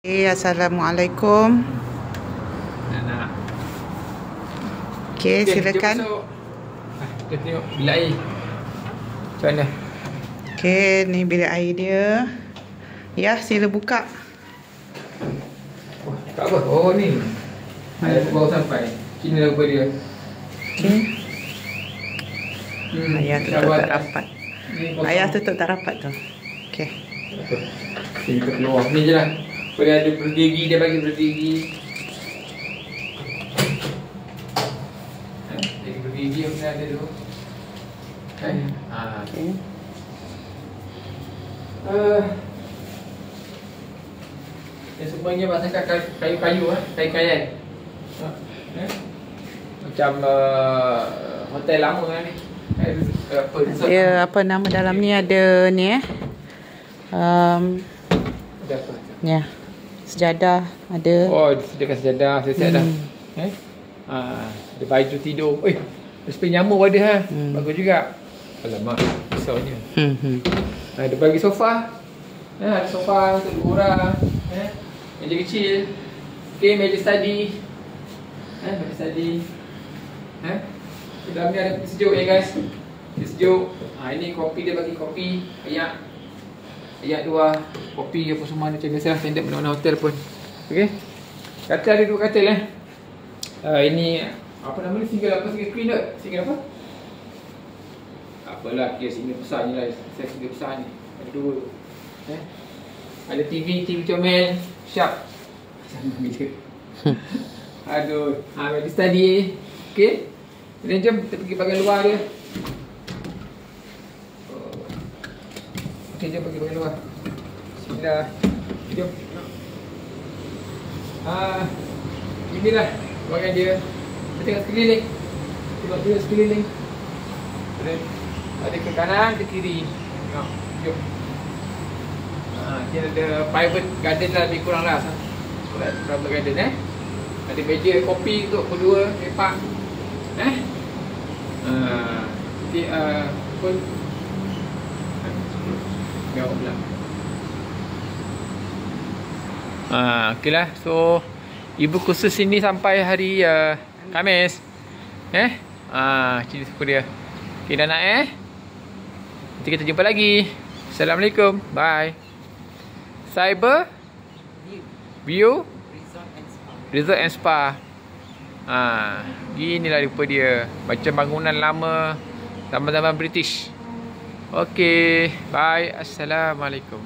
Assalamualaikum. Nak. Okey, silakan. Kita tengok bilik air. Macam mana? Okey, ni bilik air dia. Ya, sila buka. Oh, kat apa? Oh, ni. Air baru sampai. Sini lah rupa dia. Okey. Ayah tutup tak rapat. Ayah tutup tak rapat tu. Okey. Sini kita keluar. Ni je lah. Boleh ada berdiri, dia bagi berdiri. Jadi berdiri yang ada tu. Okey. Yang semuanya pasangkan kayu-kayu kayu-kayan. Macam hotel lama ni. Dia apa nama dalam ni ada ni Ada apa? Ya. Sejadah ada. Oh, disediakan sejadah, siap dah. Ada baju tidur. Spray nyamuk ada ha. Bagus juga. Alamak, besarnya. Ada bagi sofa. Ada sofa untuk dua orang. Meja kecil. Okey, meja study. Meja study. Dalam ni ada kopi sejuk ya guys. Kopi sejuk. Ini kopi, dia bagi kopi. Ayak dua. Kopi apa semua macam biasa standard mana-mana hotel pun. Okey. Katil ada dua katil ini apa nama ni, single apa, single queen tak? Single apa? Apalah, kira single besar je lah. Saya single besar ni. Ada dua. Ada TV comel. Sharp. Aduh. Meja study. Okey. Kemudian jom kita pergi bahagian luar dia. Okey, jom pergi bahagian luar. Bismillah. Jom. Inilah bahagian dia. Kita tengok sekeliling. Tengok dia sekeliling. Ada ke kanan, ke kiri. Tengok. Jom. Dia ada private garden lah, lebih kurang lah. Private garden Ada meja kopi untuk berdua lepak. Jadi pun jauh pula. Okey lah. So ibu kursus sini sampai hari Khamis. Ciri suku dia. Okey dah nak nanti kita jumpa lagi. Assalamualaikum. Bye. Cyber View Resort and Spa. Ginilah rupa dia. Macam bangunan lama zaman-zaman British. Okey, bye. Assalamualaikum.